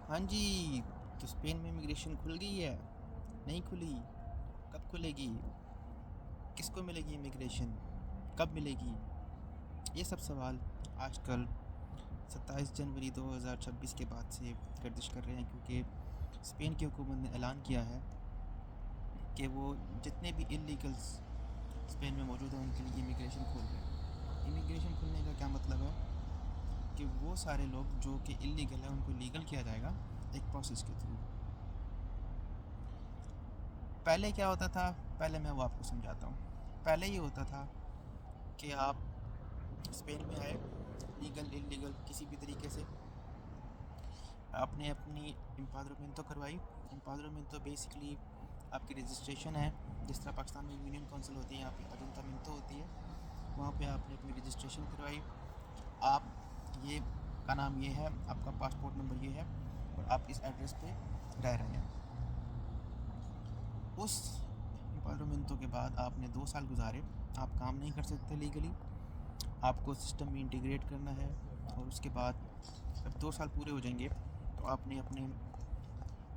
ہاں جی، تو اسپین میں امیگریشن کھل گئی ہے؟ نہیں کھلی؟ کب کھلے گی؟ کس کو ملے گی امیگریشن؟ کب ملے گی؟ یہ سب سوال آج کل 27 جنوری 2026 کے بعد سے گردش کر رہے ہیں، کیونکہ اسپین کی حکومت نے اعلان کیا ہے کہ وہ جتنے بھی انلیگلس اسپین میں موجود ہیں ان کے لیے امیگریشن کھول رہے ہیں۔ امیگریشن کھلنے کا کیا مطلب ہے؟ کہ وہ سارے لوگ جو کہ انلیگل ہیں ان کو لیگل کیا جائے گا ایک پروسیس کے تھرو۔ پہلے کیا ہوتا تھا؟ پہلے میں وہ آپ کو سمجھاتا ہوں۔ پہلے یہ ہوتا تھا کہ آپ اسپین میں آئے لیگل انلیگل کسی بھی طریقے سے، آپ نے اپنی امپادرمنٹو کروائی۔ امپادرمنٹو بیسکلی آپ کی رجسٹریشن ہے، جس طرح پاکستان میں یونین کونسل ہوتی ہے، یہاں پہ ایجنٹامنٹو ہوتی ہے، وہاں پہ آپ نے اپنی رجسٹریشن کروائی۔ آپ یہ کا نام یہ ہے، آپ کا پاسپورٹ نمبر یہ ہے، اور آپ اس ایڈریس پہ رہ رہے ہیں۔ اس امپادرمنٹو کے بعد آپ نے 2 سال گزارے، آپ کام نہیں کر سکتے لیگلی، آپ کو سسٹم میں انٹیگریٹ کرنا ہے، اور اس کے بعد جب 2 سال پورے ہو جائیں گے تو آپ نے اپنے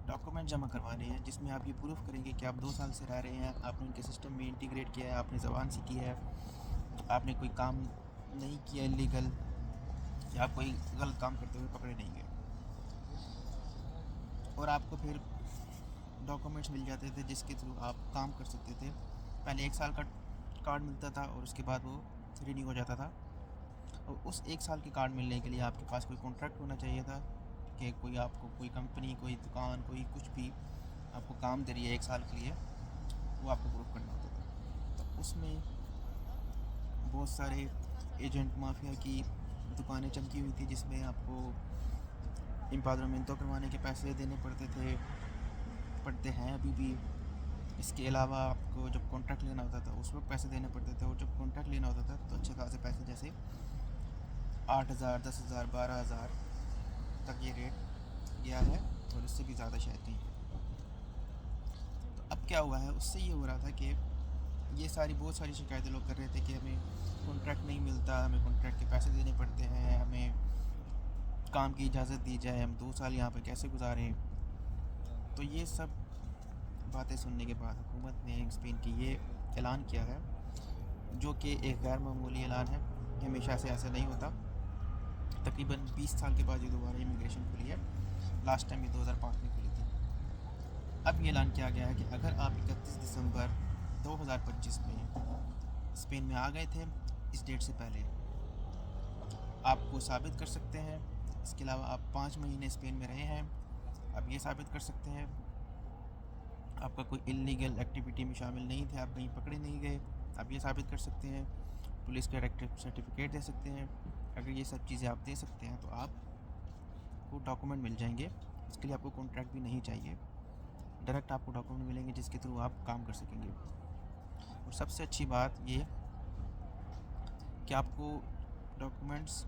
ڈاکومنٹ جمع کروانے ہیں، جس میں آپ یہ پروف کریں گے کہ آپ 2 سال سے رہ رہے ہیں، آپ نے ان کے سسٹم میں انٹیگریٹ کیا ہے، آپ نے زبان سیکھی ہے، آپ نے کوئی کام نہیں کیا لیگل، یا آپ کوئی غلط کام کرتے ہوئے پکڑے نہیں گئے۔ اور آپ کو پھر ڈاکومنٹس مل جاتے تھے جس کے تھرو آپ کام کر سکتے تھے۔ پہلے 1 سال کا کارڈ ملتا تھا اور اس کے بعد وہ رینیو ہو جاتا تھا، اور اس 1 سال کے کارڈ ملنے کے لیے آپ کے پاس کوئی کانٹریکٹ ہونا چاہیے تھا کہ کوئی آپ کو کوئی کمپنی، کوئی دکان، کوئی کچھ بھی آپ کو کام دے رہی ہے 1 سال کے لیے، وہ آپ کو پروف کرنا ہوتا تھا۔ تو اس میں بہت سارے ایجنٹ مافیا کی دکانیں چمکی ہوئی تھی، جس میں آپ کو امپادرمنٹو کروانے کے پیسے دینے پڑتے ہیں ابھی بھی۔ اس کے علاوہ آپ کو جب کانٹریکٹ لینا ہوتا تھا اس وقت پیسے دینے پڑتے تھے، اور جب کانٹریکٹ لینا ہوتا تھا تو اچھے خاصے پیسے، جیسے 8,000 10,000 12,000 تک یہ ریٹ گیا ہے، اور اس سے بھی زیادہ شاید کہیں پہ۔ تو اب کیا ہوا ہے، اس سے یہ ہو رہا تھا کہ یہ بہت ساری شکایتیں لوگ کر رہے تھے کہ ہمیں کانٹریکٹ نہیں ملتا، ہمیں کانٹریکٹ کے پیسے دینے پڑتے ہیں، ہمیں کام کی اجازت دی جائے، ہم 2 سال یہاں پہ کیسے گزاریں۔ تو یہ سب باتیں سننے کے بعد حکومت نے اسپین کی یہ اعلان کیا ہے، جو کہ ایک غیر معمولی اعلان ہے، ہمیشہ سے ایسا نہیں ہوتا۔ تقریباً 20 سال کے بعد یہ دوبارہ امیگریشن کھلی ہے، لاسٹ ٹائم یہ 2005 میں کھلی تھی۔ اب یہ اعلان کیا گیا ہے کہ اگر آپ 31 دسمبر 2025 میں اسپین میں آ گئے تھے، اس ڈیٹ سے پہلے آپ کو ثابت کر سکتے ہیں، اس کے علاوہ آپ 5 مہینے اسپین میں رہے ہیں، آپ یہ ثابت کر سکتے ہیں آپ کا کوئی انلیگل ایکٹیویٹی میں شامل نہیں تھے، آپ کہیں پکڑے نہیں گئے، آپ یہ ثابت کر سکتے ہیں، پولیس کا سرٹیفکیٹ دے سکتے ہیں۔ اگر یہ سب چیزیں آپ دے سکتے ہیں تو آپ کو ڈاکومنٹ مل جائیں گے۔ اس کے لیے آپ کو کانٹریکٹ بھی نہیں چاہیے، ڈائریکٹ آپ کو ڈاکومنٹ ملیں گے جس کے تھرو آپ کام کر سکیں گے۔ اور سب سے اچھی بات یہ کہ آپ کو ڈاکومنٹس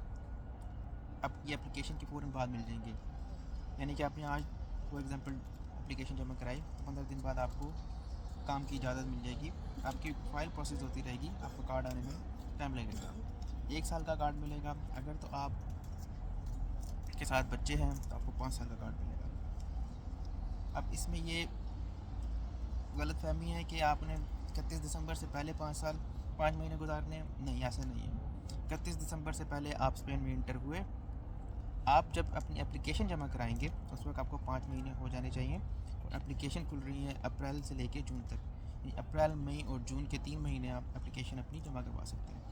اب یہ اپلیکیشن کے فوراً بعد مل جائیں گے، یعنی کہ آپ نے آج فار ایگزامپل اپلیکیشن جمع کرائی تو 15 دن بعد آپ کو کام کی اجازت مل جائے گی، آپ کی فائل پروسیس ہوتی رہے گی، آپ کو کارڈ آنے میں ٹائم لگے گا۔ 1 سال کا کارڈ ملے گا، اگر تو آپ کے ساتھ بچے ہیں تو آپ کو 5 سال کا کارڈ ملے گا۔ اب اس میں یہ غلط فہمی ہے کہ آپ نے 31 دسمبر سے پہلے 5 مہینے گزارنے ہیں، نہیں، ایسا نہیں ہے۔ 31 دسمبر سے پہلے آپ اسپین میں انٹر ہوئے، آپ جب اپنی اپلیکیشن جمع کرائیں گے اس وقت آپ کو 5 مہینے ہو جانے چاہیے، اور اپلیکیشن کھل رہی ہے اپریل سے لے کے جون تک، یعنی اپریل، مئی اور جون کے 3 مہینے آپ اپلیکیشن اپنی جمع کروا سکتے ہیں۔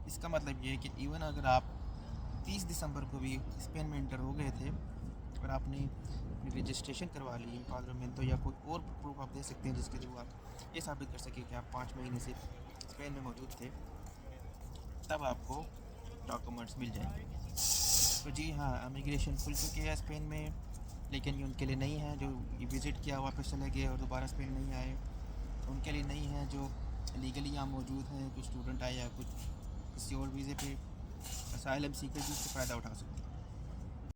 اس کا مطلب یہ ہے کہ ایون اگر آپ 30 دسمبر کو بھی اسپین میں انٹر ہو گئے تھے اور آپ نے اپنی رجسٹریشن کروا لی امپادرمنٹو، یا کوئی اور پروف آپ دے سکتے ہیں جس کے تھرو آپ یہ ثابت کر سکیں کہ آپ 5 مہینے سے اسپین میں موجود تھے، تب آپ کو ڈاکومنٹس مل جائیں گے۔ تو جی ہاں، امیگریشن کھل چکی ہے اسپین میں، لیکن یہ ان کے لیے نہیں ہے جو وزٹ کیا واپس چلے گئے اور دوبارہ اسپین نہیں آئے، ان کے لیے نہیں ہے جو لیگلی یہاں موجود ہیں، کچھ اسٹوڈنٹ آئے یا کچھ کسی اور ویزے پہ، اسائلم سیکر بھی اس سے فائدہ اٹھا سکتے ہیں۔